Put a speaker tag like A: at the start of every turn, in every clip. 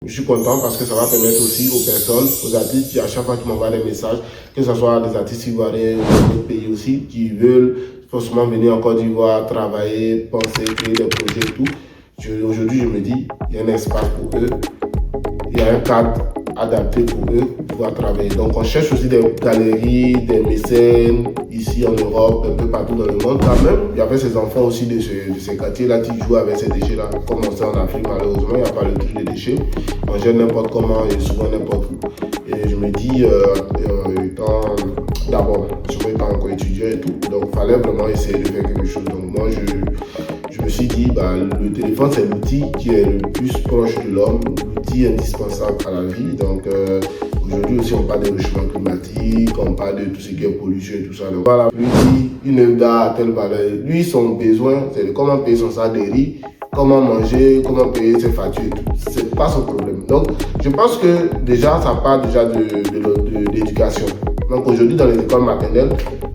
A: Je suis content parce que ça va permettre aussi aux personnes, aux artistes qui à chaque fois qu'ils m'envoient des messages, que ce soit des artistes ivoiriens ou d'autres pays aussi, qui veulent forcément venir en Côte d'Ivoire, travailler, penser, créer des projets et tout. Aujourd'hui, je me dis, il y a un espace pour eux, il y a un cadre adapté pour eux pour pouvoir travailler. Donc on cherche aussi des galeries, des mécènes ici en Europe, un peu partout dans le monde. Quand même, il y avait ces enfants aussi de ces quartiers-là qui jouent avec ces déchets-là. Comme on sait en Afrique, malheureusement, il n'y a pas le tri des déchets. On jette n'importe comment et souvent n'importe où. Et je me dis, d'abord, je étant encore étudiant et tout, donc il fallait vraiment essayer de faire quelque chose. Donc moi, je me suis dit, le téléphone, c'est l'outil qui est le plus proche de l'homme, l'outil indispensable à la vie. Donc aujourd'hui aussi, on parle de réchauffement climatique, on parle de tout ce qui est pollution et tout ça. Donc voilà, lui dit, une œuvre d'art à telle valeur. Lui, son besoin, c'est de comment payer son salaire de riz, comment manger, comment payer ses factures et tout. C'est pas son problème. Donc je pense que déjà, ça part déjà de l'éducation. Donc aujourd'hui, dans les écoles maternelles,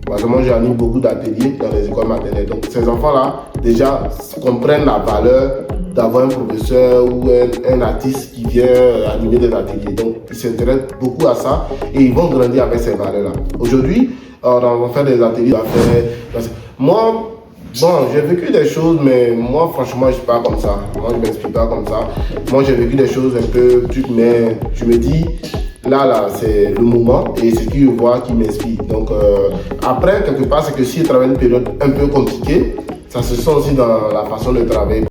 A: moi j'anime beaucoup d'ateliers dans les écoles maternelles. Donc ces enfants-là, déjà, comprennent la valeur d'avoir un professeur ou un artiste qui vient animer des ateliers. Donc ils s'intéressent beaucoup à ça et ils vont grandir avec ces valeurs-là. Aujourd'hui, on va faire des ateliers d'affaires. Moi, bon, j'ai vécu des choses, mais moi, franchement, je ne suis pas comme ça. Moi, je ne m'explique pas comme ça. Moi, j'ai vécu des choses un peu trucs, mais je me dis, là, c'est le moment et c'est ce que je vois qui m'inspire. Donc, après, quelque part, c'est que si je travaille une période un peu compliquée, ça se sent aussi dans la façon de travailler.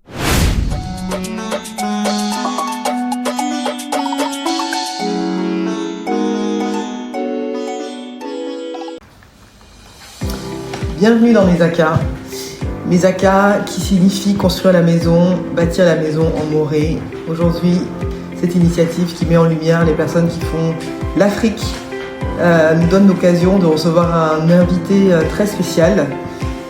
B: Bienvenue dans Mesaka. Mesaka qui signifie construire la maison, bâtir la maison en Morée. Aujourd'hui, cette initiative qui met en lumière les personnes qui font l'Afrique nous donne l'occasion de recevoir un invité très spécial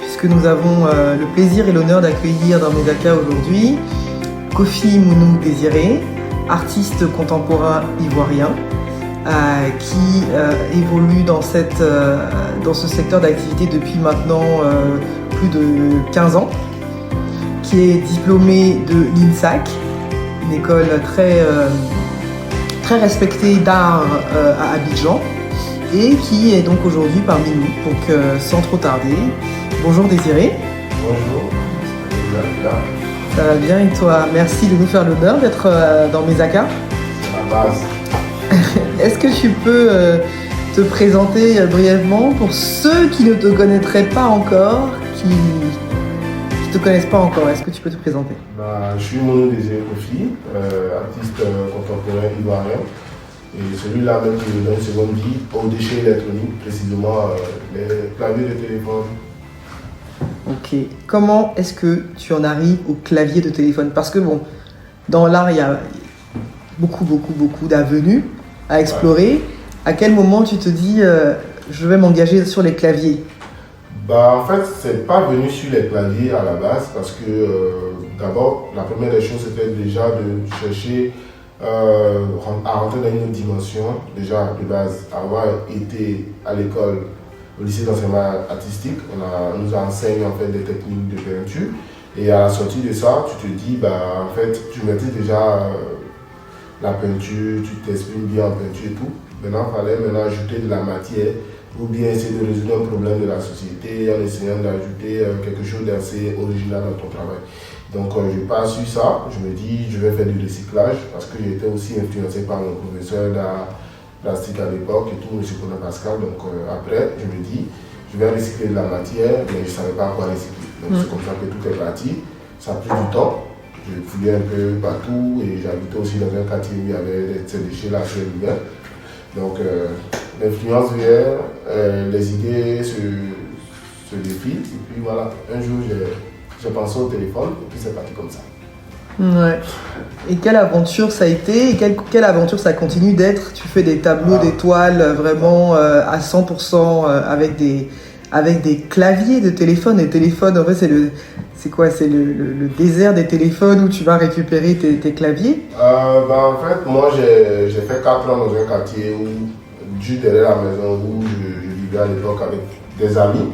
B: puisque nous avons le plaisir et l'honneur d'accueillir dans Mesaka aujourd'hui Kofi Mounou Désiré, artiste contemporain ivoirien qui évolue dans ce secteur d'activité depuis maintenant plus de 15 ans, qui est diplômé de l'INSAC, une école très respectée d'art à Abidjan, et qui est donc aujourd'hui parmi nous. Donc sans trop tarder, bonjour Désiré.
A: Bonjour,
B: ça va bien et toi? Merci de nous faire l'honneur d'être dans Mesaka.
A: C'est la base.
B: Est-ce que tu peux te présenter brièvement pour ceux qui ne te connaîtraient pas encore, qui ne te connaissent pas encore? Est-ce que tu peux te présenter?
A: Je suis Mounou Désiré Kofi, artiste contemporain ivoirien. Et celui-là même qui me donne une seconde vie aux déchets électroniques, précisément les claviers de téléphone.
B: Ok. Comment est-ce que tu en arrives au clavier de téléphone? Parce que bon, dans l'art, il y a beaucoup d'avenues à explorer. Ouais. À quel moment tu te dis je vais m'engager sur les claviers?
A: En fait, c'est pas venu sur les claviers à la base parce que d'abord, la première des choses c'était déjà de chercher à rentrer dans une autre dimension. Déjà de base, avoir été à l'école, au lycée d'enseignement artistique, on nous enseigne en fait des techniques de peinture. Et à la sortie de ça, tu te dis, en fait, tu maîtrises déjà la peinture, tu t'exprimes bien en peinture et tout. Maintenant, il fallait ajouter de la matière ou bien essayer de résoudre un problème de la société en essayant d'ajouter quelque chose d'assez original dans ton travail. Donc, je pars sur ça, je me dis, je vais faire du recyclage parce que j'étais aussi influencé par mon professeur d'art plastique à l'époque et tout, M. Conan Pascal. Donc, après, je me dis, je vais recycler de la matière, mais je ne savais pas quoi recycler. Donc, c'est comme ça que tout est parti. Ça a pris du temps. Je fouillais un peu partout et j'habitais aussi dans un quartier où il y avait ces déchets-là sur l'hiver. Donc, l'influence vient, les idées se défilent. Et puis voilà, un jour, j'ai pensé au téléphone et puis c'est parti comme ça.
B: Ouais. Et quelle aventure ça a été et quelle aventure ça continue d'être? Tu fais des tableaux, des toiles vraiment à 100% avec des claviers de téléphone. Et téléphone, en fait, c'est quoi? C'est le désert des téléphones où tu vas récupérer tes claviers?
A: En fait, moi, j'ai fait 4 ans dans un quartier juste derrière la maison où je vivais à l'époque avec des amis.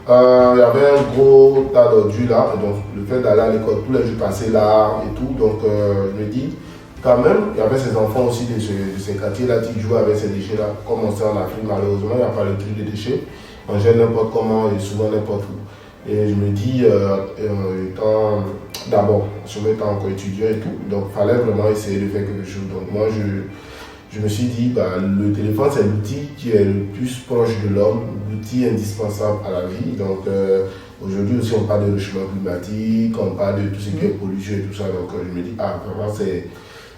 A: Il y avait un gros tas d'ordures là, donc le fait d'aller à l'école tous les jours passer là et tout, donc je me dis, quand même, il y avait ces enfants aussi de ces quartiers-là qui jouaient avec ces déchets-là. Comme on sait en Afrique, malheureusement, il n'y a pas le tri de déchets. On jette n'importe comment et souvent n'importe où. Et je me dis, d'abord, je m'étais encore étudiant et tout, donc il fallait vraiment essayer de faire quelque chose. Donc moi, je me suis dit, le téléphone, c'est l'outil qui est le plus proche de l'homme, l'outil indispensable à la vie. Donc aujourd'hui aussi, on parle de réchauffement climatique, on parle de tout ce qui est pollution et tout ça. Donc je me dis, vraiment,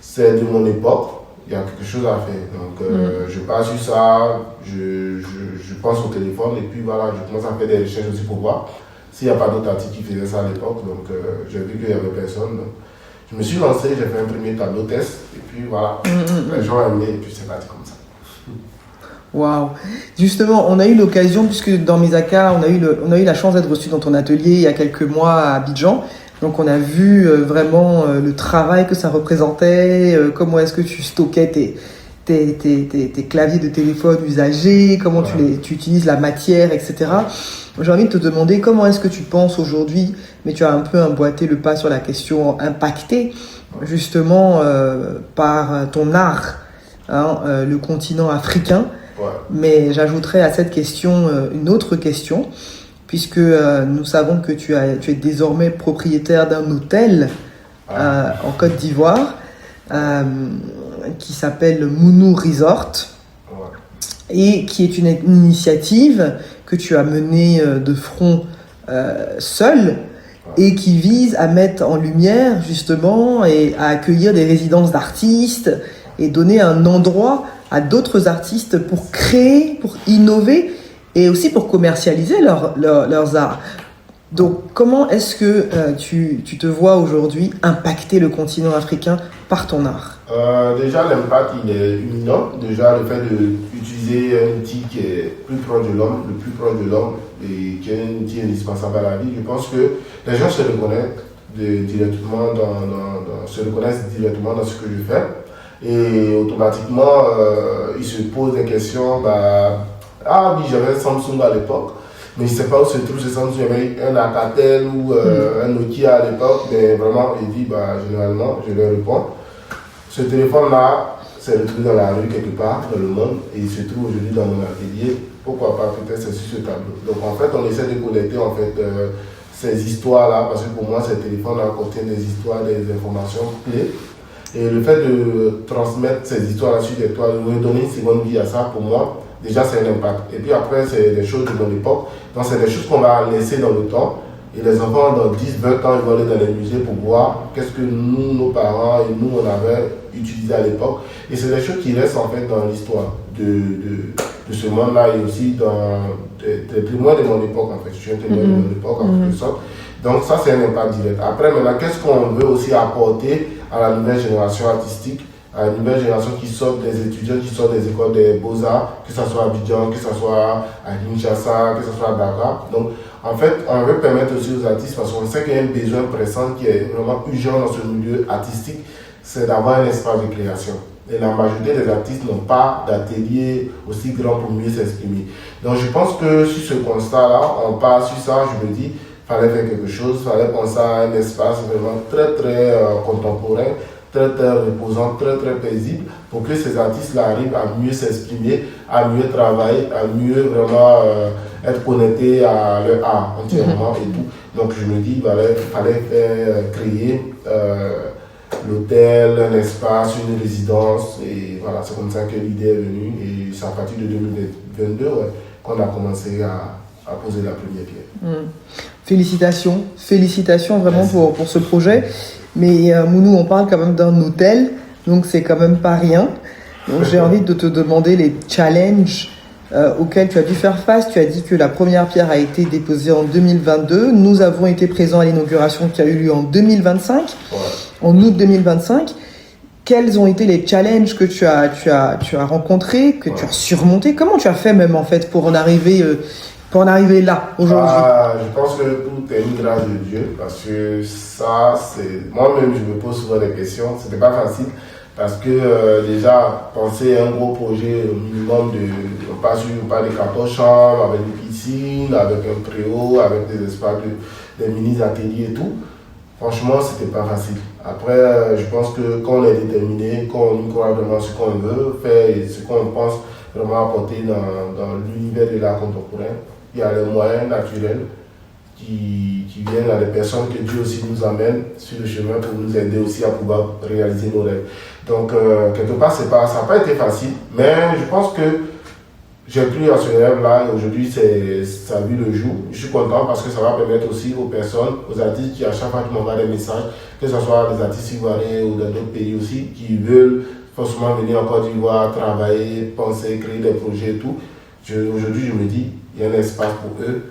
A: c'est de mon époque, il y a quelque chose à faire. Donc je pars sur ça, je pense au téléphone et puis voilà, je commence à faire des recherches aussi pour voir s'il n'y a pas d'autres artistes qui faisaient ça à l'époque. Donc j'ai vu qu'il n'y avait personne. Donc, je me suis lancé, j'ai fait un premier tableau test et puis voilà, les gens aimaient et puis c'est parti comme ça.
B: Waouh! Justement, on a eu l'occasion, puisque dans Misaka, on a eu la chance d'être reçu dans ton atelier il y a quelques mois à Abidjan. Donc on a vu vraiment le travail que ça représentait, comment est-ce que tu stockais tes claviers de téléphone usagés, comment tu utilises la matière, etc. J'ai envie de te demander comment est-ce que tu penses aujourd'hui, mais tu as un peu emboîté le pas sur la question impactée justement par ton art, le continent africain.
A: Ouais.
B: Mais j'ajouterais à cette question une autre question, puisque nous savons que tu es désormais propriétaire d'un hôtel en Côte d'Ivoire qui s'appelle Mounou Resort et qui est une initiative que tu as menée de front seul et qui vise à mettre en lumière justement et à accueillir des résidences d'artistes et donner un endroit à d'autres artistes pour créer, pour innover et aussi pour commercialiser leurs arts. Donc, comment est-ce que tu te vois aujourd'hui impacter le continent africain par ton art?
A: Déjà, l'impact, il est imminent. Déjà, le fait d'utiliser un outil qui est plus proche de l'homme, le plus proche de l'homme, et qui est un outil indispensable à la vie, je pense que les gens se reconnaissent directement se reconnaissent directement dans ce que je fais. Et automatiquement, ils se posent des questions. Ah oui, j'avais un Samsung à l'époque, mais je ne sais pas où se trouve ce Samsung. J'avais un Alcatel ou un Nokia à l'époque, mais vraiment, il dit, généralement, je leur réponds. Ce téléphone-là s'est retrouvé dans la rue quelque part, dans le monde, et il se trouve aujourd'hui dans mon atelier. Pourquoi pas, peut-être c'est sur ce tableau. Donc en fait, on essaie de collecter ces histoires-là, parce que pour moi, ces téléphones-là contiennent des histoires, des informations clés. Et le fait de transmettre ces histoires-là sur des toiles, de donner une seconde vie à ça, pour moi, déjà c'est un impact. Et puis après, c'est des choses de mon époque. Donc c'est des choses qu'on va laisser dans le temps. Et les enfants, dans 10, 20 ans, ils vont aller dans les musées pour voir qu'est-ce que nous, nos parents et nous, on avait utilisé à l'époque. Et c'est des choses qui restent en fait dans l'histoire de ce monde-là et aussi dans des témoins de mon époque en fait. Je suis un témoin de mon époque en quelque sorte. Donc ça, c'est un impact direct. Après, maintenant, qu'est-ce qu'on veut aussi apporter à la nouvelle génération artistique, à la nouvelle génération qui sort des étudiants, qui sortent des écoles des beaux-arts, que ce soit à Abidjan, que ce soit à Kinshasa, que ce soit à Dakar. Donc, en fait, on veut permettre aussi aux artistes, parce qu'on sait qu'il y a un besoin pressant qui est vraiment urgent dans ce milieu artistique, c'est d'avoir un espace de création. Et la majorité des artistes n'ont pas d'atelier aussi grand pour mieux s'exprimer. Donc, je pense que sur ce constat-là, on part sur ça, je me dis, fallait faire quelque chose, fallait penser à un espace vraiment très très contemporain, très très reposant, très très paisible pour que ces artistes-là arrivent à mieux s'exprimer, à mieux travailler, à mieux vraiment être connectés à leur art entièrement et tout. Donc je me dis, il fallait créer l'hôtel, un espace, une résidence et voilà, c'est comme ça que l'idée est venue et c'est à partir de 2022 qu'on a commencé à poser la première pierre. Félicitations vraiment pour ce projet. Mais Mounou, on parle quand même d'un hôtel, donc c'est quand même pas rien. Donc j'ai envie de te demander les challenges auxquels tu as dû faire face. Tu as dit que la première pierre a été déposée en 2022. Nous avons été présents à l'inauguration qui a eu lieu en 2025, en août 2025. Quels ont été les challenges que tu as rencontrés, que tu as surmontés? Comment tu as fait même en fait pour en arriver là aujourd'hui? Je pense que tout est une grâce de Dieu parce que ça, c'est moi-même je me pose souvent des questions. C'était pas facile parce que déjà penser à un gros projet au minimum on parle de 14 chambres avec une piscine, avec un préau, avec des espaces, des mini ateliers et tout. franchement, c'était pas facile. Après, je pense que quand on est déterminé, quand on y croit vraiment ce qu'on veut faire et ce qu'on pense vraiment apporter dans l'univers de l'art contemporain, il y a les moyens naturels qui viennent à des personnes que Dieu aussi nous amène sur le chemin pour nous aider aussi à pouvoir réaliser nos rêves. Donc, quelque part, ça n'a pas été facile, mais je pense que j'ai cru à ce rêve-là et aujourd'hui, ça a vu le jour. Je suis content parce que ça va permettre aussi aux personnes, aux artistes qui à chaque fois qu'ils m'envoient des messages, que ce soit des artistes ivoiriens ou d'autres pays aussi, qui veulent forcément venir en Côte d'Ivoire, travailler, penser, créer des projets et tout. Aujourd'hui, je me dis, il y a un espace pour eux,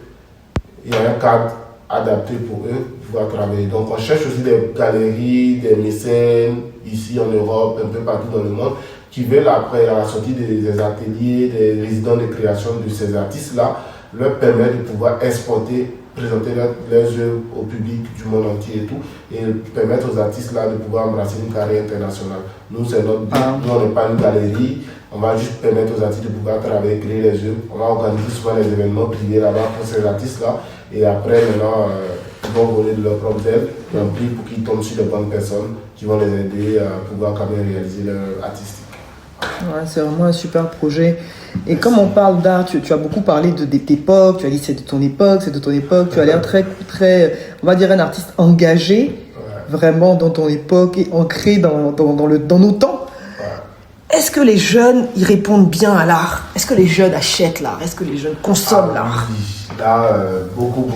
A: il y a un cadre adapté pour eux pour pouvoir travailler. Donc on cherche aussi des galeries, des mécènes ici en Europe, un peu partout dans le monde, qui veulent après, à la sortie des ateliers, des résidents de création de ces artistes-là, leur permettre de pouvoir exporter, présenter leurs œuvres au public du monde entier et tout, et permettre aux artistes-là de pouvoir embrasser une carrière internationale. Nous, c'est notre but. Nous, on n'est pas une galerie. On va juste permettre aux artistes de pouvoir travailler, créer les œuvres. On va organiser souvent des événements privés là-bas pour ces artistes-là. Et après, maintenant, ils vont voler de leurs propres ailes. Et on prie pour qu'ils tombent sur les bonnes personnes qui vont les aider à pouvoir quand même réaliser leur artistique.
B: Ouais, c'est vraiment un super projet. Et comme on parle d'art, tu as beaucoup parlé de d'époque, tu as dit c'est de ton époque, tu as l'air très, on va dire un artiste engagé, vraiment dans ton époque et ancré dans nos temps. Est-ce que les jeunes, ils répondent bien à l'art? Est-ce que les jeunes achètent l'art? Est-ce que les jeunes consomment l'art?
A: Là, beaucoup.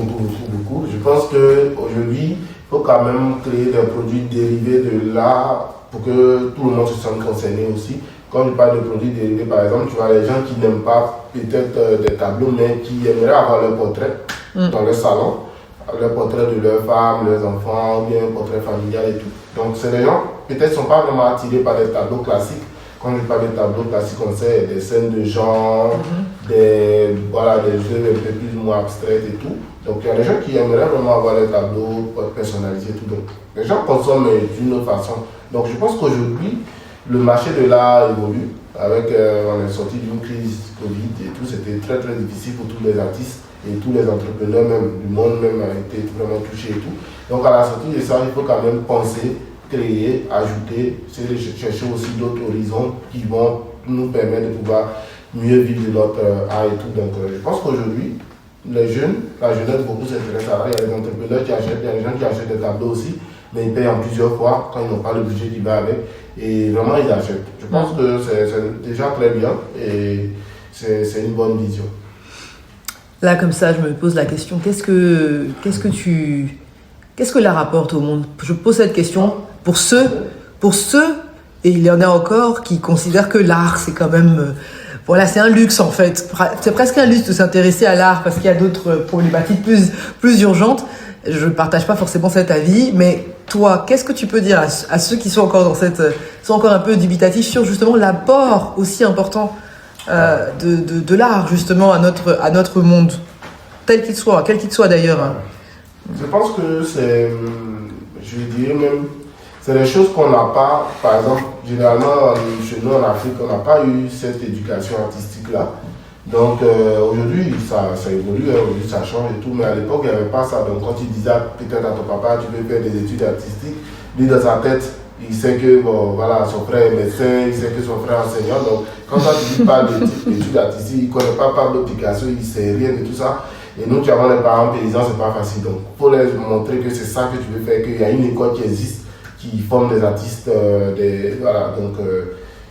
A: Je pense qu'aujourd'hui, il faut quand même créer des produits dérivés de l'art pour que tout le monde se sente concerné aussi. Quand je parle de produits dérivés, par exemple, tu vois, les gens qui n'aiment pas peut-être des tableaux, mais qui aimeraient avoir leur portrait dans leur salon, leur portrait de leur femme, leurs enfants, ou bien un portrait familial et tout. Donc, c'est des gens, peut-être, ne sont pas vraiment attirés par des tableaux classiques. Quand je parle de tableaux classiques, on sait des scènes de genre, des œuvres un peu plus ou moins abstraites et tout. Donc, il y a des gens qui aimeraient vraiment avoir des tableaux personnalisés et tout. Donc, les gens consomment d'une autre façon. Donc, je pense qu'aujourd'hui, le marché de l'art évolue. On est sorti d'une crise Covid et tout. C'était très difficile pour tous les artistes et tous les entrepreneurs même du monde même a été vraiment touchés et tout. Donc, à la sortie de ça, il faut quand même penser, créer, ajouter, chercher aussi d'autres horizons qui vont nous permettre de pouvoir mieux vivre de notre art et tout. Donc, je pense qu'aujourd'hui, la jeunesse, beaucoup s'intéresse à l'art. Il y a des entrepreneurs qui achètent, il y a des gens qui achètent des tableaux aussi, mais ils payent en plusieurs fois quand ils n'ont pas le budget qui va avec. Et vraiment, ils achètent. Je pense que c'est déjà très bien et c'est une bonne vision.
B: Là, comme ça, je me pose la question, qu'est-ce que l'art apporte au monde? Je pose cette question pour ceux, et il y en a encore qui considèrent que l'art, c'est quand même... c'est un luxe en fait. C'est presque un luxe de s'intéresser à l'art parce qu'il y a d'autres problématiques plus urgentes. Je ne partage pas forcément cet avis, mais toi, qu'est-ce que tu peux dire à ceux qui sont encore sont encore un peu dubitatifs sur justement l'apport aussi important de l'art justement à notre monde, tel qu'il soit, quel qu'il soit d'ailleurs.
A: Je pense que je dirais même, c'est des choses qu'on n'a pas, par exemple, généralement chez nous en Afrique, on n'a pas eu cette éducation artistique-là. Donc aujourd'hui, ça évolue, aujourd'hui ça change et tout, mais à l'époque, il n'y avait pas ça. Donc quand tu disais peut-être à ton papa, tu veux faire des études artistiques, lui dans sa tête, il sait que son frère est médecin, il sait que son frère est enseignant. Donc quand tu lui parles d'études artistiques, il ne connaît pas Pablo Picasso, il ne sait rien de tout ça. Et nous, tu as les parents paysans, c'est pas facile. Donc il faut leur montrer que c'est ça que tu veux faire, qu'il y a une école qui existe, qui forme des artistes, donc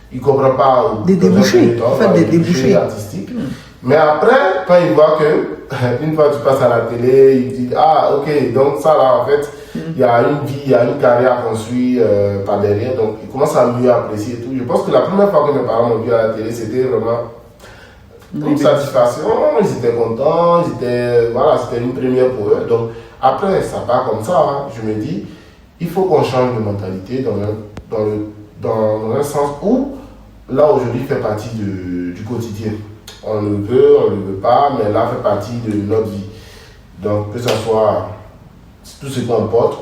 A: il ne comprend pas
B: des débouchés, des débouchés
A: artistiques. Mais après, quand il voit que, une fois tu passes à la télé, il dit ah ok, donc ça là en fait, il y a une vie, il y a une carrière à construire par derrière, donc il commence à mieux apprécier et tout. Je pense que la première fois que mes parents m'ont vu à la télé, c'était vraiment une satisfaction, ils étaient contents, c'était une première pour eux. Donc après, ça part comme ça, hein. Je me dis, il faut qu'on change de mentalité dans un sens où, là aujourd'hui, fait partie du quotidien. On le veut pas, mais là, fait partie de notre vie. Donc, que ce soit tout ce qu'on porte,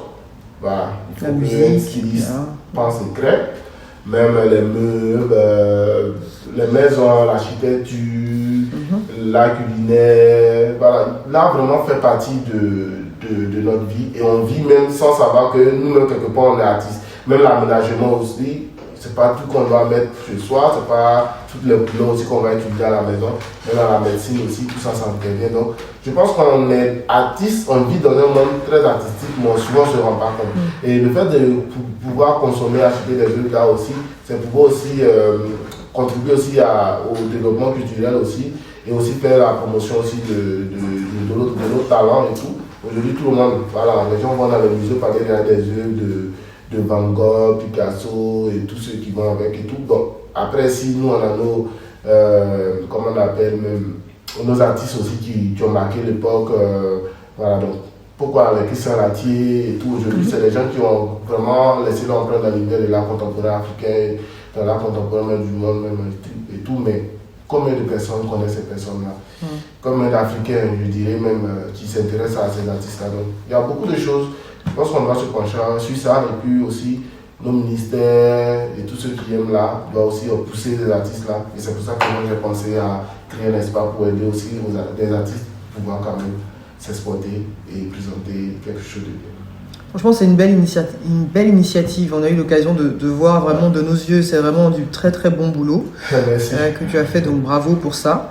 A: voilà, il faut que un styliste pense et crée. Même les meubles, les maisons, l'architecture, l'art culinaire, voilà. Là, vraiment fait partie de de notre vie et on vit même sans savoir que nous-mêmes, quelque part, on est artistes. Même l'aménagement aussi, c'est pas tout qu'on doit mettre chez soi, c'est pas tous les boulots aussi qu'on va étudier à la maison, même à la médecine aussi, tout ça, ça intervient. Donc, je pense qu'on est artiste, on vit dans un monde très artistique, mais souvent on ne se rend pas compte. Et le fait de pouvoir consommer, acheter des œuvres d'art aussi, c'est pouvoir aussi contribuer aussi au développement culturel aussi, et aussi faire la promotion aussi de nos talents et tout. Aujourd'hui, tout le monde, voilà, les gens vont dans les musées parler des œuvres de Van Gogh, Picasso et tous ceux qui vont avec et tout. Donc, après, si nous, on a comment on appelle même, nos artistes aussi qui ont marqué l'époque, voilà, donc, pourquoi avec Christian Latier et tout, aujourd'hui, c'est des gens qui ont vraiment laissé l'empreinte dans l'univers de l'art contemporain africain, dans l'art contemporain même du monde même et tout, mais combien de personnes connaissent ces personnes-là? Combien d'Africains, je dirais même, qui s'intéressent à ces artistes-là? Donc, il y a beaucoup de choses. Je pense qu'on doit se pencher sur ça et puis aussi nos ministères et tous ceux qui aiment là doivent aussi pousser les artistes là. Et c'est pour ça que moi j'ai pensé à créer un espace pour aider aussi des artistes pour pouvoir quand même s'exporter et présenter quelque chose de bien.
B: Franchement, c'est une belle initiative. On a eu l'occasion de voir vraiment de nos yeux. C'est vraiment du très très bon boulot que tu as fait. Donc bravo pour ça.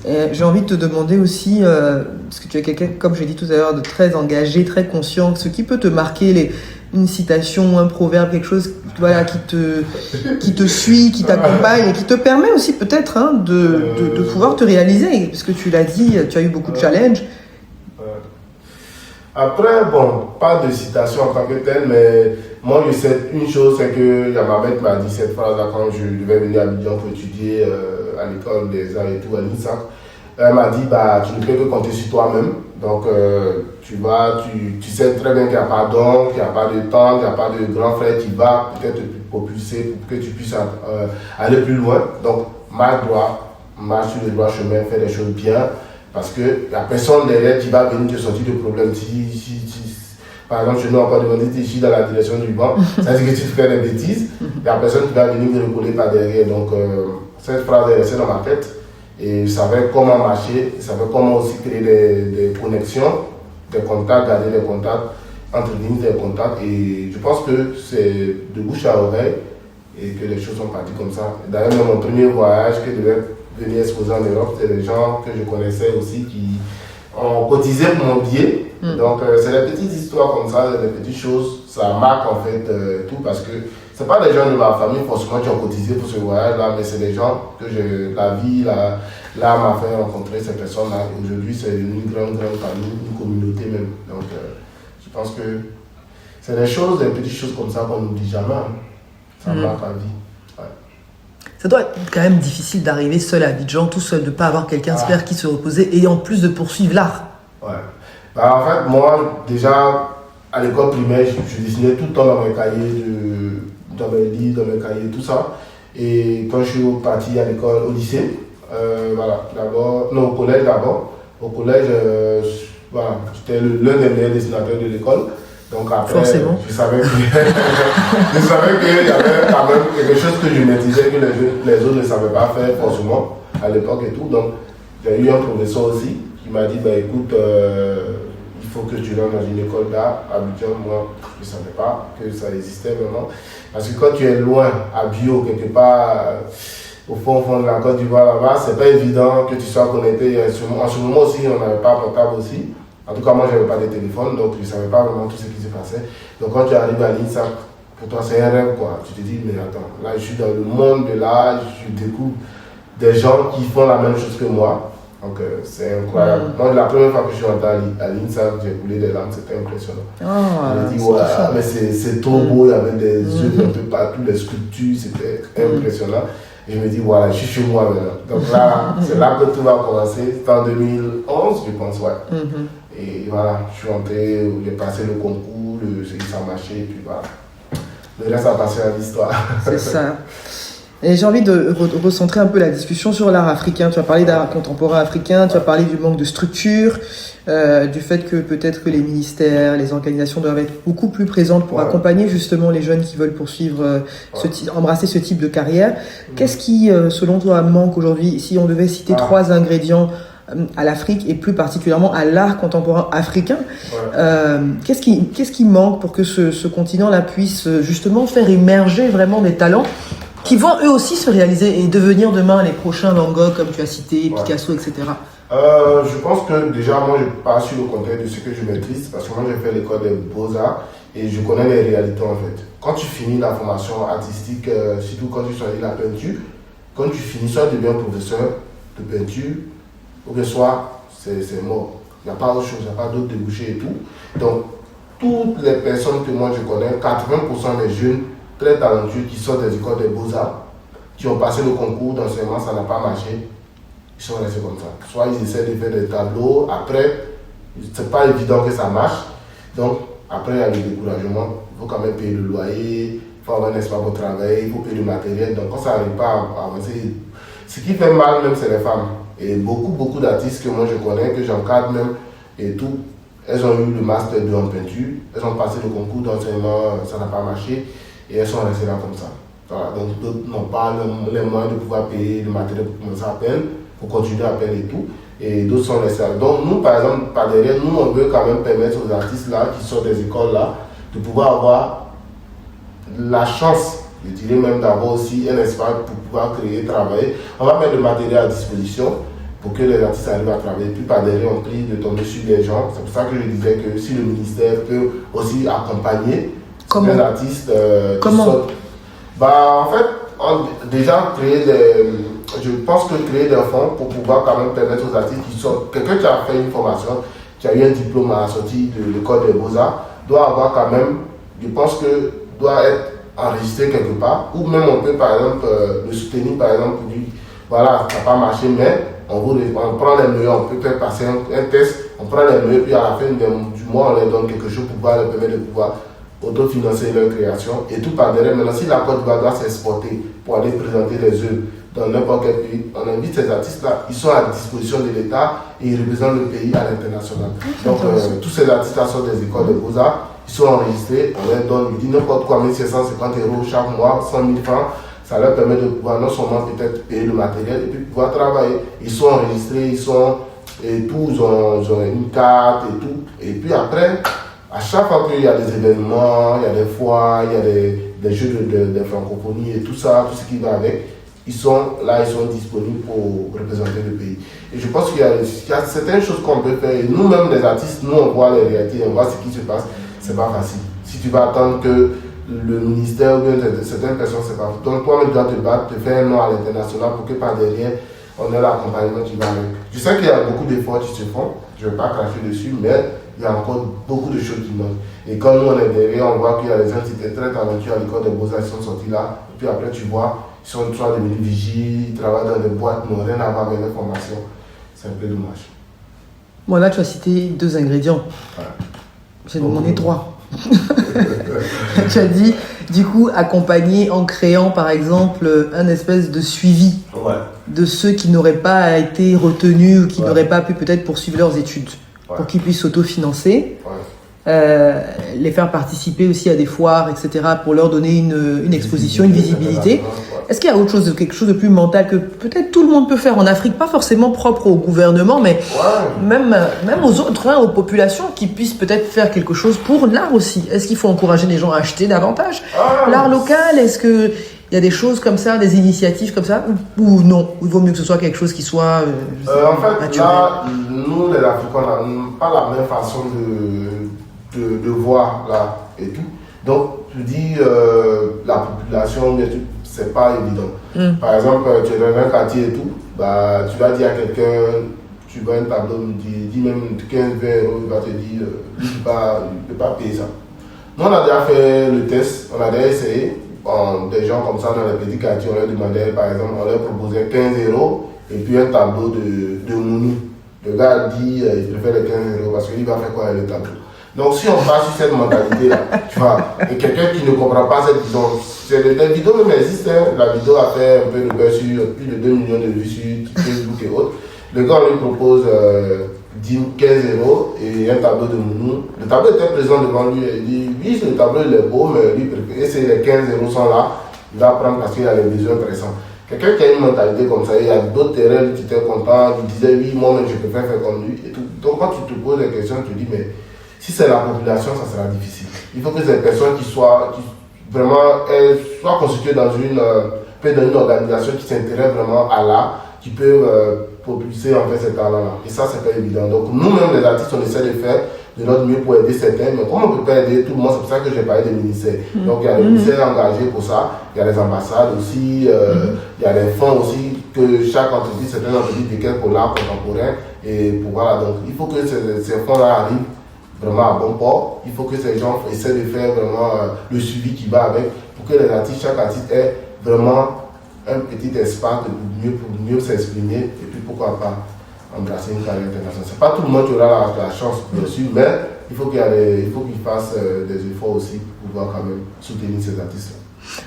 B: Et j'ai envie de te demander aussi, parce que tu es quelqu'un, comme j'ai dit tout à l'heure, de très engagé, très conscient, ce qui peut te marquer, une citation, un proverbe, quelque chose voilà, qui te suit, qui t'accompagne et qui te permet aussi peut-être de pouvoir te réaliser. Parce que tu l'as dit, tu as eu beaucoup de challenges.
A: Après, bon, pas de citation en tant que telle, mais moi je sais une chose, c'est que ma mère m'a dit cette phrase-là quand je devais venir à Abidjan pour étudier à l'école des arts et tout, à l'INSAC. Elle m'a dit, tu ne peux que compter sur toi-même. Donc, tu sais très bien qu'il n'y a pas d'homme, qu'il n'y a pas de temps, qu'il n'y a pas de grand frère qui va peut-être te propulser pour que tu puisses aller plus loin. Donc, marche sur le droit chemin, fais des choses bien. Parce qu'il n'y a personne derrière qui va venir te sortir de problème. Par exemple, chez nous, on peut demander si je suis dans la direction du banc, ça veut dire que tu fais des bêtises. Il n'y a personne qui va venir me recoller par derrière. Donc, cette phrase est restée dans ma tête. Et je savais comment marcher, je savais comment aussi créer des connexions, des contacts, garder des contacts, entretenir des contacts. Et je pense que c'est de bouche à oreille et que les choses sont parties comme ça. D'ailleurs, mon premier voyage que je devais venir exposer en Europe, c'était des gens que je connaissais aussi qui ont cotisé pour mon billet. Donc, c'est des petites histoires comme ça, des petites choses, ça marque en fait tout parce que c'est pas des gens de ma famille forcément qui ont cotisé pour ce voyage-là, mais c'est des gens que la vie m'a fait rencontrer ces personnes-là. Aujourd'hui, c'est une grande famille, une communauté même. Donc, je pense que c'est des choses, des petites choses comme ça qu'on n'oublie jamais. Ça marque la vie. Ouais.
B: Ça doit être quand même difficile d'arriver seul à Abidjan, tout seul, de ne pas avoir quelqu'un vers qui se reposer et en plus de poursuivre l'art.
A: Ouais. En fait, moi, déjà, à l'école primaire, je dessinais tout le temps dans mes cahiers, dans mes livres, dans mes cahiers, tout ça. Et quand je suis parti à l'école, au lycée, au collège d'abord. Au collège, j'étais l'un des meilleurs dessinateurs de l'école. Donc après,
B: forcément.
A: Je savais qu'il y avait quand même quelque chose que je maîtrisais que les autres ne savaient pas faire forcément à l'époque et tout. Donc j'ai eu un professeur aussi qui m'a dit, écoute, il faut que tu rentres dans une école d'art à Abidjan. Moi, je ne savais pas que ça existait vraiment. Parce que quand tu es loin, à Bio, quelque part, au fond de la Côte d'Ivoire là-bas, c'est pas évident que tu sois connecté. En ce moment aussi, on n'avait pas portable aussi. En tout cas, moi, je n'avais pas de téléphone, donc je ne savais pas vraiment tout ce qui se passait. Donc quand tu arrives à l'INSAC, pour toi, c'est un rêve, quoi. Tu te dis, mais attends, là, je suis dans le monde de l'art, je découvre des gens qui font la même chose que moi. Donc, c'est incroyable. Moi, la première fois que je suis rentré à l'INSAC, j'ai coulé des larmes, c'était impressionnant. Je me dis, mais c'est trop beau, il y avait des yeux un peu partout, des sculptures, c'était impressionnant. Et je me dis, voilà, je suis chez moi maintenant. Donc là, c'est là que tout va commencer. C'était en 2011, je pense, ouais. Et voilà, je suis rentré, j'ai passé le concours, ça a marché, et puis voilà. Le reste a passé à l'histoire.
B: C'est ça. Et j'ai envie de recentrer un peu la discussion sur l'art africain. Tu as parlé d'art contemporain africain, tu as parlé du manque de structure, du fait que peut-être que les ministères, les organisations doivent être beaucoup plus présentes pour accompagner justement les jeunes qui veulent poursuivre, embrasser ce type de carrière. Qu'est-ce qui, selon toi, manque aujourd'hui? Si on devait citer 3 ingrédients à l'Afrique et plus particulièrement à l'art contemporain africain.
A: Ouais.
B: Qu'est-ce qui manque pour que ce continent-là puisse justement faire émerger vraiment des talents qui vont eux aussi se réaliser et devenir demain les prochains Van Gogh, comme tu as cité, Picasso, etc.
A: Je pense que déjà, moi, je pars sur le contexte de ce que je maîtrise, parce que moi, j'ai fait l'école des beaux-arts et je connais les réalités en fait. Quand tu finis la formation artistique, surtout quand tu choisis la peinture, quand tu finis, soit tu deviens professeur de peinture, ou bien soit c'est mort. Il n'y a pas autre chose, il n'y a pas d'autres débouchés et tout. Donc, toutes les personnes que moi je connais, 80% des jeunes très talentueux qui sortent des écoles des beaux-arts, qui ont passé le concours d'enseignement, ça n'a pas marché, ils sont restés comme ça. Soit ils essaient de faire des tableaux, après, c'est pas évident que ça marche. Donc, après, il y a le découragement, il faut quand même payer le loyer, il faut avoir un espace pour travailler, il faut payer le matériel. Donc, quand ça n'arrive pas à avancer, ce qui fait mal même, c'est les femmes. Et beaucoup d'artistes que moi je connais, que j'encadre même, et tout, elles ont eu le master 2 en peinture, elles ont passé le concours d'enseignement, ça n'a pas marché, et elles sont restées là comme ça. Voilà, donc d'autres n'ont pas les moyens de pouvoir payer le matériel pour commencer à peindre, pour continuer à peindre et tout, et d'autres sont restés là. Donc nous, par exemple, par derrière, nous, on veut quand même permettre aux artistes là, qui sortent des écoles là, de pouvoir avoir la chance, je dirais même d'avoir aussi un espace pour pouvoir créer, travailler. On va mettre le matériel à disposition pour que les artistes arrivent à travailler. Puis par derrière, on prie de tomber sur les gens. C'est pour ça que je disais que si le ministère peut aussi accompagner les artistes qui sortent. En fait, déjà créer je pense que créer des fonds pour pouvoir quand même permettre aux artistes qui sortent. Quelqu'un qui a fait une formation, qui a eu un diplôme à la sortie de l'école des beaux-arts, doit avoir quand même, je pense que doit être enregistré quelque part, ou même on peut par exemple le soutenir par exemple pour dire voilà, ça n'a pas marché, mais on prend les meilleurs, on peut faire passer un test, on prend les meilleurs, puis à la fin du mois on leur donne quelque chose pour pouvoir leur permettre de pouvoir autofinancer leur création et tout par derrière. Maintenant, si la Côte d'Ivoire doit s'exporter pour aller présenter les œuvres dans n'importe quel pays, on invite ces artistes-là, ils sont à disposition de l'État et ils représentent le pays à l'international. Donc tous ces artistes-là sont des écoles de beaux-arts, ils sont enregistrés, on leur donne, ils disent n'importe quoi, 1750 € chaque mois, 100 000 francs, ça leur permet de pouvoir non seulement peut-être payer le matériel et puis pouvoir travailler. Ils sont enregistrés, ils sont, et tout, ils ont une carte et tout. Et puis après, à chaque fois qu'il y a des événements, il y a des foires, il y a des jeux de francophonie et tout ça, tout ce qui va avec, ils sont là, ils sont disponibles pour représenter le pays. Et je pense qu'il y a certaines choses qu'on peut faire. Et nous-mêmes, les artistes, nous, on voit les réalités, on voit ce qui se passe. C'est pas facile. Si tu vas attendre que le ministère ou bien certaines personnes, c'est pas facile. Donc toi-même, tu dois te battre, te faire un nom à l'international pour que par derrière, on ait l'accompagnement qui va avec. Je sais qu'il y a beaucoup d'efforts qui se font, je ne vais pas cracher dessus, mais il y a encore beaucoup de choses qui manquent. Et quand nous, on est derrière, on voit qu'il y a des gens qui étaient très talentueux à l'école des beaux-arts, ils sont sortis là. Et puis après, tu vois, ils sont devenus vigiles, ils travaillent dans des boîtes, n'ont rien à voir avec leur formation. C'est un peu dommage.
B: Bon, là, tu as cité 2 ingrédients.
A: Ouais.
B: J'ai demandé 3. Tu as dit, du coup, accompagner en créant, par exemple, un espèce de suivi de ceux qui n'auraient pas été retenus ou qui n'auraient pas pu peut-être poursuivre leurs études pour qu'ils puissent s'autofinancer. Les faire participer aussi à des foires, etc., pour leur donner une exposition, une visibilité. Est-ce qu'il y a autre chose, quelque chose de plus mental que peut-être tout le monde peut faire en Afrique, pas forcément propre au gouvernement, mais même aux autres, aux populations qui puissent peut-être faire quelque chose pour l'art aussi? Est-ce qu'il faut encourager les gens à acheter davantage l'art local? Est-ce qu'il y a des choses comme ça, des initiatives comme ça, ou non? Il vaut mieux que ce soit quelque chose qui soit
A: en fait,
B: naturel.
A: là, nous les Africains, on n'a pas la même façon de voir là et tout. Donc, tu dis la population, c'est pas évident. Par exemple, tu es dans un quartier et tout, tu vas dire à quelqu'un, tu vois un tableau, dis même 15-20 €, il va te dire, il ne peut pas payer ça. Nous, on a déjà fait le test, on a déjà essayé. Des gens comme ça dans les petits quartiers, on leur demandait, par exemple, on leur proposait 15 € et puis un tableau de Mounou. Le gars dit, il préfère les 15 € parce qu'il va faire quoi avec le tableau? Donc si on passe sur cette mentalité-là, tu vois, et quelqu'un qui ne comprend pas cette vision, les vidéos même existent, la vidéo a fait un peu de buzz sur plus de 2 millions de vues sur Facebook et autres. Le gars, on lui propose 15 € et un tableau de Mounou. Le tableau était présent devant lui, il dit, oui, le tableau il est beau, mais lui préfère, et c'est les 15 € sont là, il va prendre parce qu'il a les besoins pressants. Quelqu'un qui a une mentalité comme ça, il y a d'autres terrains qui étaient contents, qui disaient oui, moi-même je préfère faire comme lui. Et tout. Donc quand tu te poses des questions, tu te dis, mais si c'est la population, ça sera difficile. Il faut que ces personnes qui vraiment soient constituées dans une organisation qui s'intéresse vraiment à l'art, qui peut propulser en fait ces talents-là. Et ça, c'est pas évident. Donc nous-mêmes, les artistes, on essaie de faire de notre mieux pour aider certains, mais comme on ne peut pas aider tout le monde, c'est pour ça que j'ai parlé des ministères. Donc il y a des ministères engagés pour ça, il y a les ambassades aussi, il y a des fonds aussi que chaque entreprise, certaines entreprises détiennent pour l'art contemporain. Et pour, voilà, donc il faut que ces fonds-là arrivent vraiment à bon port. Il faut que ces gens essaient de faire vraiment le suivi qui va avec pour que les artistes, chaque artiste ait vraiment un petit espace pour mieux s'exprimer et puis pourquoi pas embrasser une carrière internationale. C'est pas tout le monde qui aura la chance, bien sûr, mais il faut qu'ils fassent des efforts aussi pour pouvoir quand même soutenir ces artistes.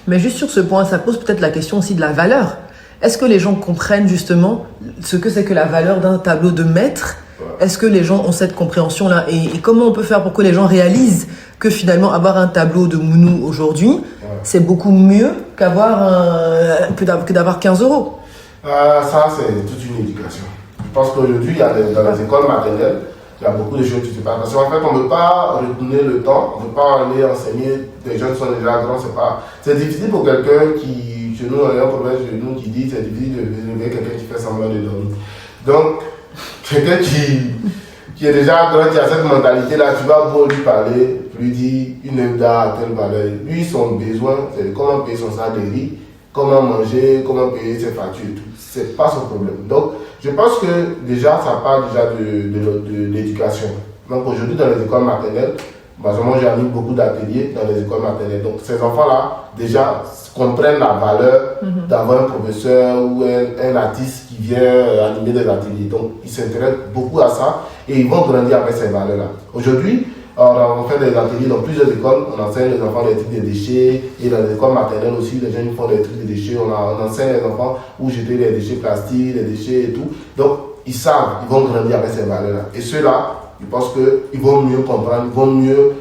B: Mais juste sur ce point, ça pose peut-être la question aussi de la valeur. Est-ce que les gens comprennent justement ce que c'est que la valeur d'un tableau de maître? Est-ce que les gens ont cette compréhension-là et comment on peut faire pour que les gens réalisent que finalement avoir un tableau de Mounou aujourd'hui, c'est beaucoup mieux que d'avoir 15 €?
A: Ça, c'est toute une éducation. Je pense qu'aujourd'hui, dans les écoles maternelles, il y a beaucoup de choses qui se passent. Parce qu'en fait, on ne peut pas retourner le temps, on ne peut pas aller enseigner des jeunes qui sont déjà grands. C'est difficile pour quelqu'un qui, chez nous, on a un problème chez nous qui dit c'est difficile de lever quelqu'un qui fait semblant de dormir. Donc, quelqu'un qui est déjà grand, qui a cette mentalité-là, tu vas beau lui parler, lui dire une œuvre d'art à telle valeur. Lui, son besoin, c'est comment payer son salaire de riz, comment manger, comment payer ses factures et tout. C'est pas son problème. Donc, je pense que déjà, ça part déjà de l'éducation. Donc, aujourd'hui, dans les écoles maternelles, moi, j'ai mis beaucoup d'ateliers dans les écoles maternelles. Donc, ces enfants-là, déjà, comprennent la valeur d'avoir un professeur ou un artiste qui vient animer des ateliers. Donc, ils s'intéressent beaucoup à ça et ils vont grandir avec ces valeurs-là. Aujourd'hui, on fait des ateliers dans plusieurs écoles. On enseigne les enfants des trucs de déchets et dans les écoles maternelles aussi, les jeunes font des trucs de déchets. On enseigne les enfants où jeter les déchets plastiques, les déchets et tout. Donc, ils savent, ils vont grandir avec ces valeurs-là. Et ceux-là, je pense qu'ils vont mieux comprendre, ils vont mieux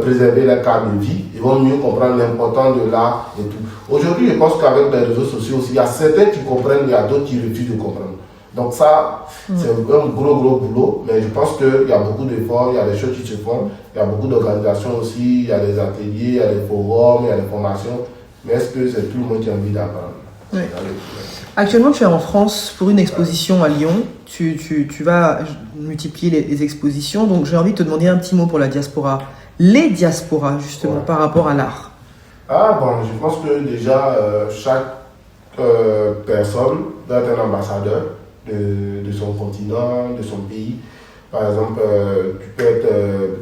A: préserver leur cadre de vie, ils vont mieux comprendre l'importance de l'art et tout. Aujourd'hui, je pense qu'avec les réseaux sociaux aussi, il y a certains qui comprennent, il y a d'autres qui refusent de comprendre. Donc ça, c'est un gros boulot, mais je pense qu'il y a beaucoup d'efforts, il y a des choses qui se font, il y a beaucoup d'organisations aussi, il y a des ateliers, il y a des forums, il y a des formations, mais est-ce que c'est tout le monde qui a envie d'apprendre?
B: Oui. Actuellement, tu es en France pour une exposition à Lyon. Tu vas multiplier les expositions. Donc, j'ai envie de te demander un petit mot pour la diaspora. Les diasporas, justement, par rapport à l'art.
A: Je pense que déjà, chaque personne doit être un ambassadeur de son continent, de son pays. Par exemple, tu peux être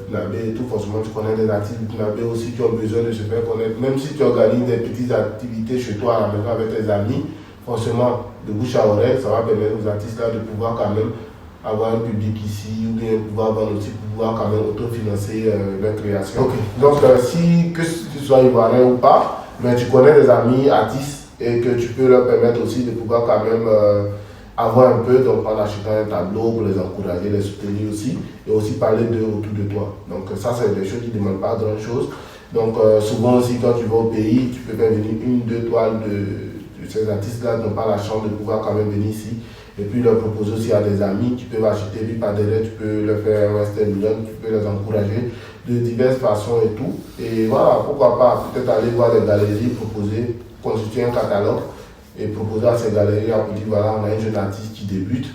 A: burkinabé et tout, forcément tu connais des artistes burkinabés aussi qui ont besoin de se faire connaître. Même si tu organises des petites activités chez toi à la maison avec tes amis, forcément, de bouche à oreille, ça va permettre aux artistes-là de pouvoir quand même avoir un public ici, ou bien pouvoir vendre aussi, pouvoir quand même autofinancer leur création. Okay. Donc, que tu sois ivoirien ou pas, mais tu connais des amis artistes et que tu peux leur permettre aussi de pouvoir quand même avoir un peu, donc en achetant un tableau pour les encourager, les soutenir aussi, et aussi parler d'eux autour de toi. Donc ça, c'est des choses qui ne demandent pas grand-chose. Donc souvent aussi, quand tu vas au pays, tu peux faire venir 1-2 toiles de ces artistes-là, n'ont pas la chance de pouvoir quand même venir ici. Et puis leur proposer aussi à des amis qui peuvent acheter, puis par derrière, tu peux leur faire un Western Union, tu peux les encourager de diverses façons et tout. Et voilà, pourquoi pas, peut-être aller voir des galeries, proposer, constituer un catalogue, et proposer à ces galeries pour dire voilà, on a un jeune artiste qui débute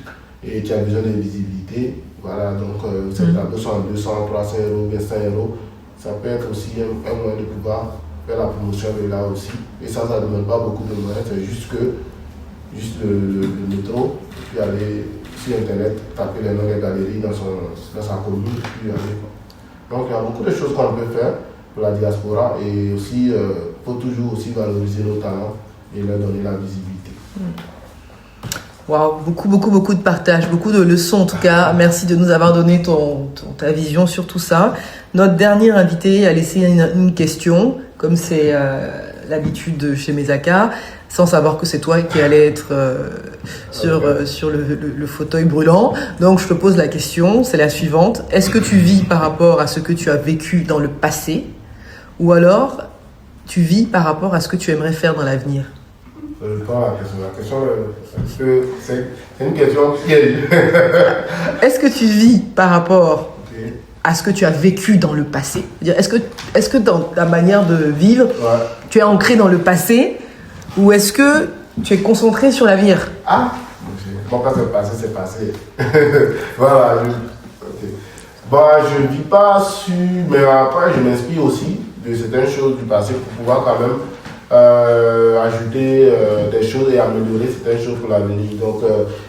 A: et qui a besoin de visibilité. Voilà, donc ces tableaux sont à 200, 300 €, bien 100 €. Ça peut être aussi un moyen de pouvoir faire la promotion de l'art aussi. Et ça ne demande pas beaucoup de moyens, c'est juste le métro, puis aller sur internet, taper les noms des galeries dans sa commune, puis aller. Donc il y a beaucoup de choses qu'on peut faire pour la diaspora et aussi il faut toujours aussi valoriser nos talents et leur donner la visibilité.
B: Wow, beaucoup de partage, beaucoup de leçons en tout cas. Merci de nous avoir donné ta vision sur tout ça. Notre dernier invité a laissé une question, comme c'est l'habitude chez Mesaka, sans savoir que c'est toi qui allais être sur le fauteuil brûlant. Donc je te pose la question, c'est la suivante. Est-ce que tu vis par rapport à ce que tu as vécu dans le passé, ou alors tu vis par rapport à ce que tu aimerais faire dans l'avenir?
A: Je prends la question. La question, c'est une question piège.
B: Est-ce que tu vis par rapport à ce que tu as vécu dans le passé? Est-ce que dans ta manière de vivre, tu es ancré dans le passé ou est-ce que tu es concentré sur l'avenir?
A: Ah, bon, quand c'est passé, c'est passé. Voilà. Je ne vis pas sur, mais après, je m'inspire aussi de certaines choses du passé pour pouvoir quand même ajouter des choses et améliorer certaines choses pour l'avenir. Donc,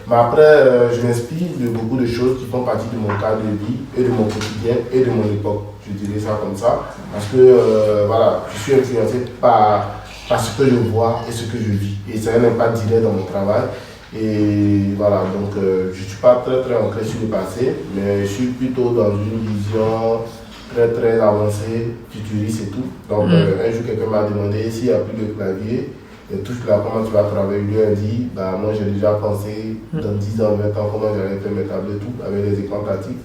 A: mais après, je m'inspire de beaucoup de choses qui font partie de mon cadre de vie et de mon quotidien et de mon époque. Je dirais ça comme ça. Parce que, voilà, je suis influencé par ce que je vois et ce que je vis. Et ça a un impact direct dans mon travail. Et voilà, donc je ne suis pas très très ancré sur le passé, mais je suis plutôt dans une vision très très avancée, futuriste et tout. Donc un jour quelqu'un m'a demandé s'il n'y a plus de clavier, et touche là, comment tu vas travailler. Je lui ai dit, bah, moi j'ai déjà pensé dans 10 ans, 20 ans, comment j'allais faire mes tableaux et tout, avec des écrans tactiles,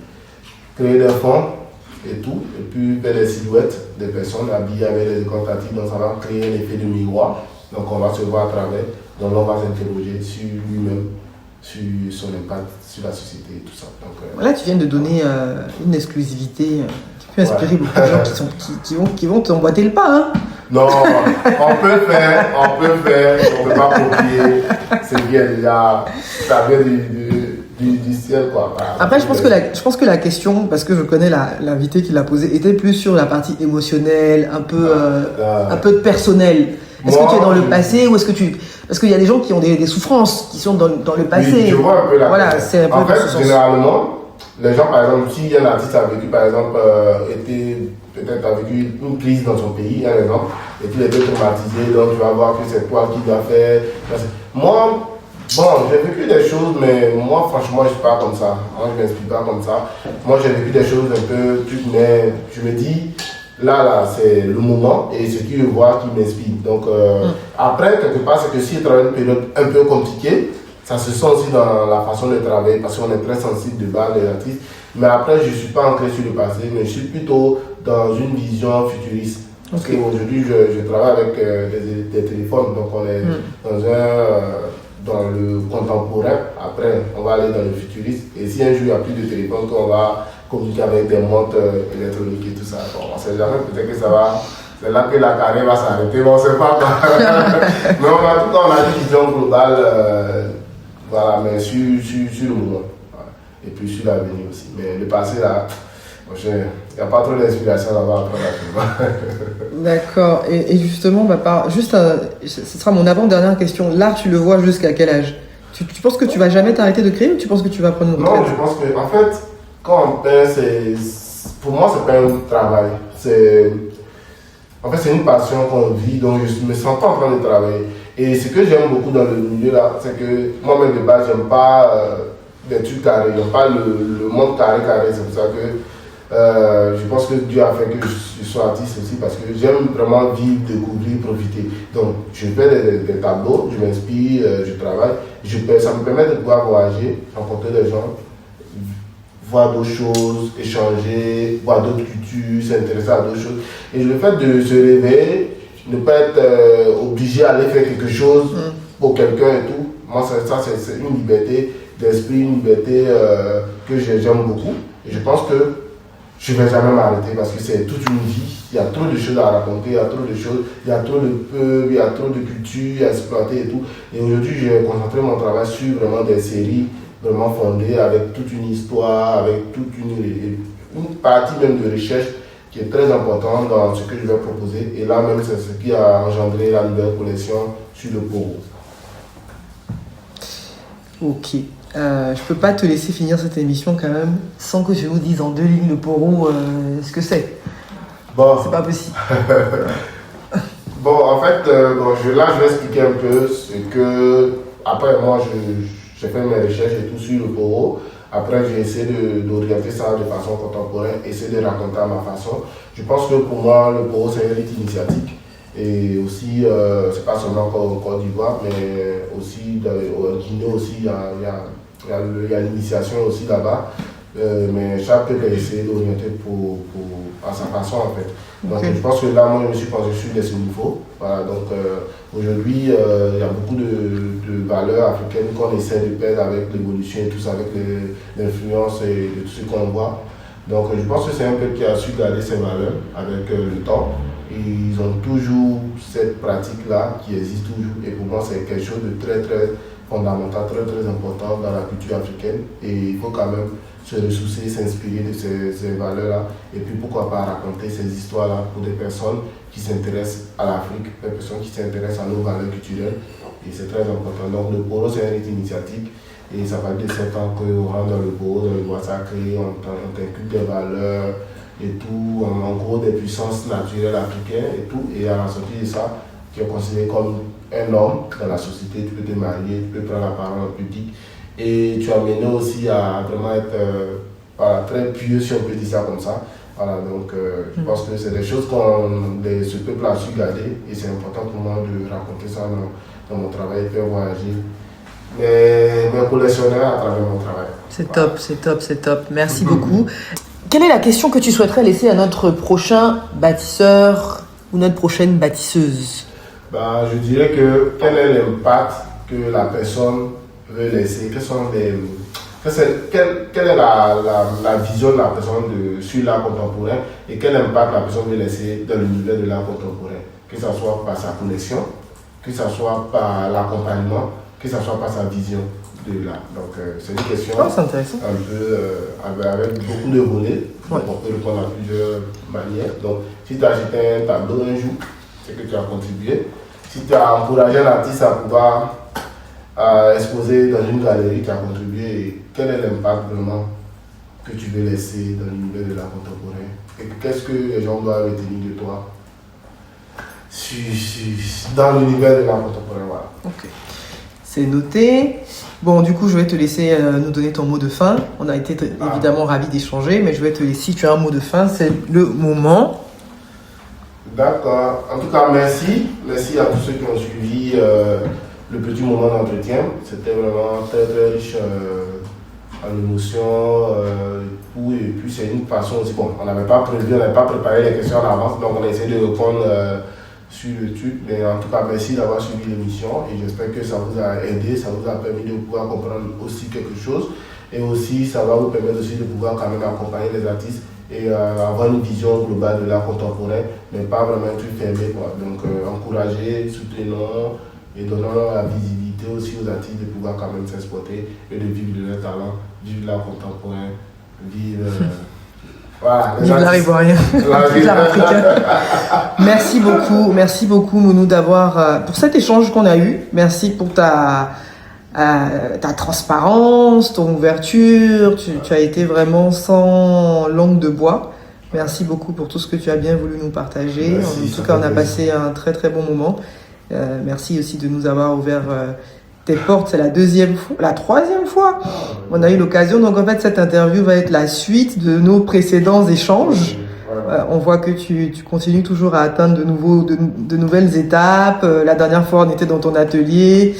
A: créer des fonds et tout, et puis faire des silhouettes des personnes habillées avec des écrans tactiles, donc ça va créer un effet de miroir, donc on va se voir à travers. Donc on va s'interroger sur lui-même, sur son impact sur la société et tout ça. Donc,
B: là, tu viens de donner une exclusivité qui peut inspirer beaucoup de gens qui vont t'emboîter le pas. Hein.
A: Non, on peut le faire, on ne peut pas copier. C'est bien déjà, ça vient du ciel. Quoi.
B: Après, je pense que la question, parce que je connais l'invité qui l'a posée, était plus sur la partie émotionnelle, un peu de personnel. Est-ce que tu es dans le passé ou est-ce que tu... Parce qu'il y a des gens qui ont des souffrances, qui sont dans le passé.
A: Oui, je vois un peu la
B: voilà, c'est un peu
A: en fait, généralement, les gens, par exemple, si un artiste a vécu, par exemple, peut-être a vécu une crise dans son pays, un exemple, et qu'il était traumatisé, donc tu vas voir que c'est toi qui dois faire. Moi, bon, j'ai vécu des choses, mais moi, franchement, je ne suis pas comme ça. Moi, je ne m'inspire pas comme ça. Moi, j'ai vécu des choses un peu trucs, mais je me dis... Là, c'est le moment et ce que je vois qui m'inspire. Donc, après, quelque part, c'est que si je travaille une période un peu compliquée, ça se sent aussi dans la façon de travailler parce qu'on est très sensible de base, les artistes. Mais après, je ne suis pas ancré sur le passé, mais je suis plutôt dans une vision futuriste. Parce qu'aujourd'hui, je travaille avec des téléphones, donc on est dans le contemporain. Après, on va aller dans le futuriste. Et si un jour il n'y a plus de téléphone, on va communiquer avec des montres électroniques et tout ça. Bon, on ne sait jamais, peut-être que ça va. C'est là que la carrière va s'arrêter, mais on ne sait pas. Mais en tout cas, on a une vision globale, voilà, mais sur le moment. Voilà. Et puis sur l'avenir aussi. Mais le passé, là, il n'y a pas trop d'inspiration là-bas après.
B: D'accord. Et justement, ce sera mon avant-dernière question. L'art, tu le vois jusqu'à quel âge? Tu penses que tu vas jamais t'arrêter de créer ou tu penses que tu vas prendre une retraite?
A: Non, je pense que, en fait, quand on peint, pour moi, c'est pas un travail. En fait, c'est une passion qu'on vit, donc je me sens pas en train de travailler. Et ce que j'aime beaucoup dans le milieu là, c'est que moi-même de base, j'aime pas des trucs carrés, j'aime pas le monde carré. C'est pour ça que je pense que Dieu a fait que je sois artiste aussi, parce que j'aime vraiment vivre, découvrir, profiter. Donc, je fais des tableaux, je m'inspire, je travaille. Ça me permet de pouvoir voyager, rencontrer des gens, voir d'autres choses, échanger, voir d'autres cultures, s'intéresser à d'autres choses. Et le fait de se réveiller, ne pas être obligé à aller faire quelque chose pour quelqu'un et tout, moi ça c'est une liberté d'esprit, une liberté que j'aime beaucoup. Et je pense que je ne vais jamais m'arrêter parce que c'est toute une vie. Il y a trop de choses à raconter, il y a trop de choses, il y a trop de peuples, il y a trop de cultures à exploiter et tout. Et aujourd'hui, j'ai concentré mon travail sur vraiment des séries vraiment fondées avec toute une histoire, avec toute une partie même de recherche qui est très importante dans ce que je vais proposer. Et là même, c'est ce qui a engendré la nouvelle collection sur le Poro.
B: Ok. Je peux pas te laisser finir cette émission quand même sans que je vous dise en 2 lignes le Poro ce que c'est.
A: Bon.
B: C'est pas possible.
A: Bon, en fait, je vais expliquer un peu ce que... Après, moi, j'ai fait mes recherches et tout sur le Poro. Après, j'ai essayé d'orienter ça de façon contemporaine, essayer de raconter à ma façon. Je pense que pour moi, le Poro, c'est un rite initiatique. Et aussi, c'est pas seulement en Côte d'Ivoire, mais aussi au Guinée aussi, il y a l'initiation aussi là-bas. Mais chaque peuple a essayé d'orienter à sa façon en fait. Donc je pense que là, moi, je me suis penché sur ce niveau. Voilà, donc aujourd'hui, il y a beaucoup de valeurs africaines qu'on essaie de perdre avec l'évolution et tout ça, avec l'influence et tout ce qu'on voit. Donc je pense que c'est un peuple qui a su garder ses valeurs avec le temps. Et ils ont toujours cette pratique-là qui existe toujours. Et pour moi, c'est quelque chose de très, très fondamental, très, très important dans la culture africaine. Et il faut quand même se ressourcer, s'inspirer de ces valeurs-là. Et puis pourquoi pas raconter ces histoires-là pour des personnes qui s'intéressent à l'Afrique, des personnes qui s'intéressent à nos valeurs culturelles. Et c'est très important. Donc le Poro, c'est un rite initiatique. Et ça va de 7 ans qu'on rentre dans le Poro, dans le bois sacré, on t'inculque des valeurs et tout, en gros des puissances naturelles africaines et tout. Et à la sortie de ça, tu es considéré comme un homme dans la société, tu peux te marier, tu peux prendre la parole en public. Et tu es amené aussi à vraiment être très pieux, si on peut dire ça comme ça. Voilà, donc je pense que c'est des choses que ce peuple a su garder et c'est important pour moi de raconter ça dans mon travail et faire voyager mes collectionneurs à travers mon travail.
B: C'est top, c'est top, c'est top. Merci beaucoup. Quelle est la question que tu souhaiterais laisser à notre prochain bâtisseur ou notre prochaine bâtisseuse?
A: Je dirais que quel est l'impact que la personne veut laisser? Quelle est la vision de la personne sur l'art contemporain et quel impact la personne veut laisser dans l'univers de l'art contemporain? Que ce soit par sa collection, que ce soit par l'accompagnement, que ce soit par sa vision de l'art. Donc c'est une question un peu avec beaucoup de volets. Ouais. On peut répondre à plusieurs manières. Donc si tu as acheté un tableau un jour, c'est que tu as contribué. Si tu as encouragé un artiste à pouvoir exposer dans une galerie, tu as contribué. Et quel est l'impact vraiment que tu veux laisser dans l'univers de l'art contemporain? Et qu'est-ce que les gens doivent retenir de toi dans l'univers de l'art contemporain? Voilà.
B: Ok. C'est noté. Bon, du coup, je vais te laisser nous donner ton mot de fin. On a été évidemment ravis d'échanger, mais je vais te laisser, si tu as un mot de fin, c'est le moment.
A: D'accord. En tout cas, merci. Merci à tous ceux qui ont suivi le petit moment d'entretien. C'était vraiment très, très riche en émotions. Et puis, c'est une façon aussi. Bon, on n'avait pas prévu, on n'avait pas préparé les questions en avance, donc on a essayé de répondre sur le truc. Mais en tout cas, merci d'avoir suivi l'émission et j'espère que ça vous a aidé, ça vous a permis de pouvoir comprendre aussi quelque chose. Et aussi, ça va vous permettre aussi de pouvoir quand même accompagner les artistes et avoir une vision globale de l'art contemporain, mais pas vraiment un truc fermé, quoi. Donc, encourager, soutenons et donnons la visibilité aussi aux artistes de pouvoir quand même s'exporter et de vivre de leur talent, vivre l'art contemporain, vivre... Voilà,
B: vive l'art ivoirien, vive l'art africain. Merci beaucoup Mounou d'avoir, pour cet échange qu'on a eu. Merci pour ta transparence, ton ouverture. Tu as été vraiment sans langue de bois. Merci beaucoup pour tout ce que tu as bien voulu nous partager.
A: Merci,
B: en tout cas, on a passé un très très bon moment. Merci aussi de nous avoir ouvert tes portes. C'est la troisième fois. On a eu l'occasion. Donc en fait, cette interview va être la suite de nos précédents échanges. On voit que tu continues toujours à atteindre de nouvelles étapes. La dernière fois, on était dans ton atelier.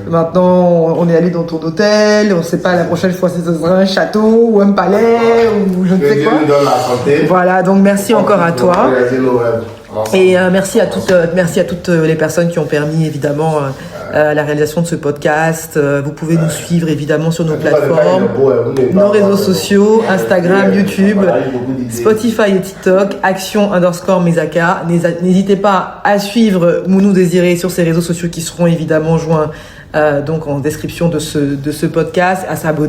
B: Maintenant, on est allé dans ton hôtel. On ne sait pas, la prochaine fois, ce sera un château ou un palais ou je ne sais quoi. Voilà, donc merci encore à toi. Et merci à toutes les personnes qui ont permis évidemment la réalisation de ce podcast. Vous pouvez nous suivre évidemment sur nos plateformes, nos réseaux sociaux, Instagram, YouTube, Spotify et TikTok, Action_Mesaka. N'hésitez pas à suivre Mounou Désiré sur ces réseaux sociaux qui seront évidemment joints donc en description de ce podcast, à vous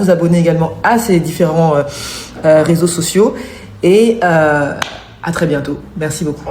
B: abonner également à ces différents réseaux sociaux et à très bientôt. Merci beaucoup.